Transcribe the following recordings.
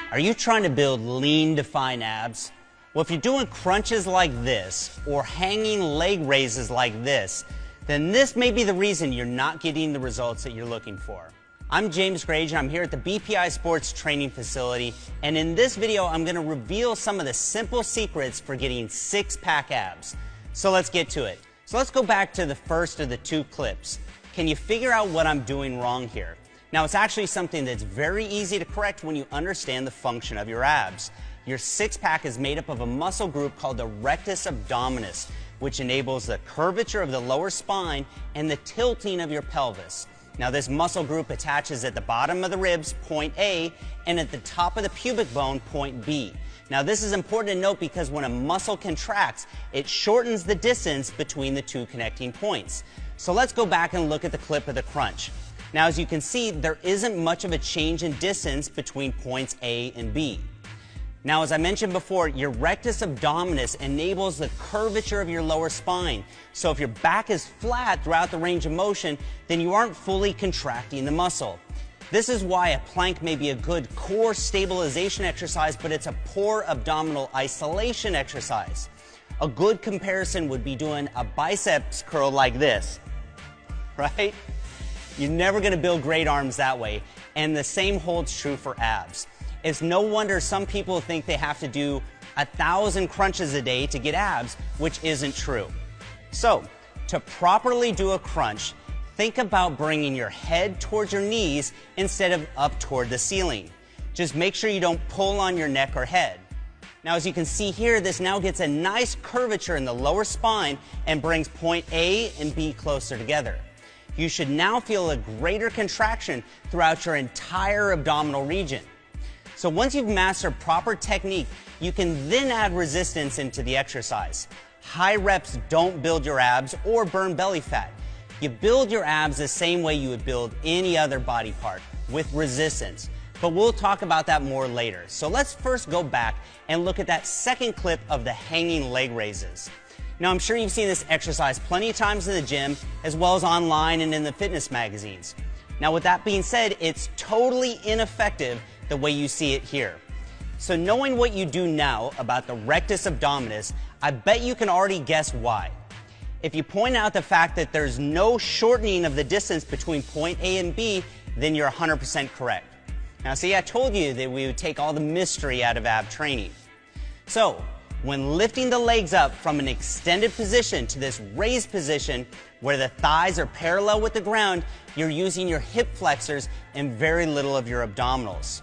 Are you trying to build lean, defined abs? Well, if you're doing crunches like this or hanging leg raises like this, then this may be the reason you're not getting the results that you're looking for. I'm James Grage, and I'm here at the BPI Sports Training Facility, and in this video I'm going to reveal some of the simple secrets for getting six-pack abs. So let's get to it. So let's go back to the first of the two clips. Can you figure out what I'm doing wrong here? Now, it's actually something that's very easy to correct when you understand the function of your abs. Your six-pack is made up of a muscle group called the rectus abdominis, which enables the curvature of the lower spine and the tilting of your pelvis. Now, this muscle group attaches at the bottom of the ribs, point A, and at the top of the pubic bone, point B. Now, this is important to note because when a muscle contracts, it shortens the distance between the two connecting points. So let's go back and look at the clip of the crunch. Now, as you can see, there isn't much of a change in distance between points A and B. Now, as I mentioned before, your rectus abdominis enables the curvature of your lower spine. So if your back is flat throughout the range of motion, then you aren't fully contracting the muscle. This is why a plank may be a good core stabilization exercise, but it's a poor abdominal isolation exercise. A good comparison would be doing a biceps curl like this, right? You're never going to build great arms that way, and the same holds true for abs. It's no wonder some people think they have to do 1,000 crunches a day to get abs, which isn't true. So, to properly do a crunch, think about bringing your head towards your knees instead of up toward the ceiling. Just make sure you don't pull on your neck or head. Now, as you can see here, this now gets a nice curvature in the lower spine and brings point A and B closer together. You should now feel a greater contraction throughout your entire abdominal region. So once you've mastered proper technique, you can then add resistance into the exercise. High reps don't build your abs or burn belly fat. You build your abs the same way you would build any other body part, with resistance. But we'll talk about that more later. So let's first go back and look at that second clip of the hanging leg raises. Now, I'm sure you've seen this exercise plenty of times in the gym, as well as online and in the fitness magazines. Now, with that being said, it's totally ineffective the way you see it here. So knowing what you do now about the rectus abdominis, I bet you can already guess why. If you point out the fact that there's no shortening of the distance between point A and B, then you're 100% correct. Now, see, I told you that we would take all the mystery out of ab training. So, when lifting the legs up from an extended position to this raised position where the thighs are parallel with the ground, you're using your hip flexors and very little of your abdominals.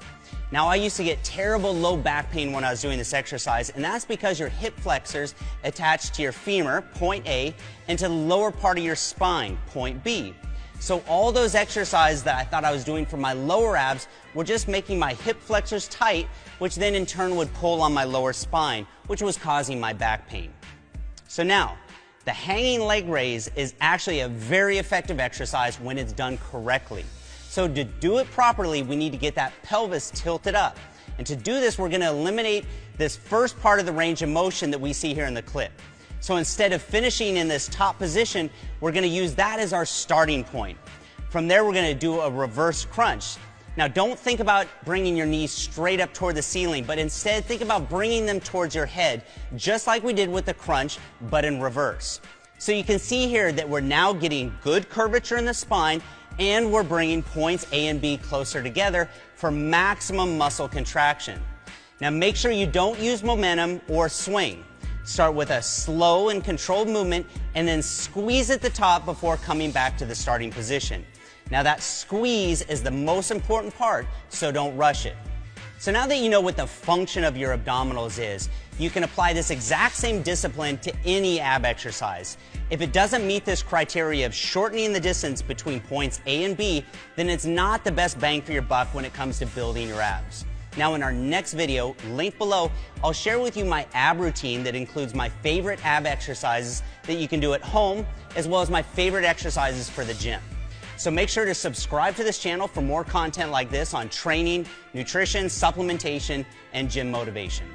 Now, I used to get terrible low back pain when I was doing this exercise, and that's because your hip flexors attach to your femur, point A, and to the lower part of your spine, point B. So all those exercises that I thought I was doing for my lower abs were just making my hip flexors tight, which then in turn would pull on my lower spine, which was causing my back pain. So now, the hanging leg raise is actually a very effective exercise when it's done correctly. So to do it properly, we need to get that pelvis tilted up. And to do this, we're going to eliminate this first part of the range of motion that we see here in the clip. So instead of finishing in this top position, we're going to use that as our starting point. From there, we're going to do a reverse crunch. Now, don't think about bringing your knees straight up toward the ceiling, but instead think about bringing them towards your head, just like we did with the crunch, but in reverse. So you can see here that we're now getting good curvature in the spine, and we're bringing points A and B closer together for maximum muscle contraction. Now, make sure you don't use momentum or swing. Start with a slow and controlled movement and then squeeze at the top before coming back to the starting position. Now, that squeeze is the most important part, so don't rush it. So now that you know what the function of your abdominals is, you can apply this exact same discipline to any ab exercise. If it doesn't meet this criteria of shortening the distance between points A and B, then it's not the best bang for your buck when it comes to building your abs. Now, in our next video, linked below, I'll share with you my ab routine that includes my favorite ab exercises that you can do at home, as well as my favorite exercises for the gym. So make sure to subscribe to this channel for more content like this on training, nutrition, supplementation, and gym motivation.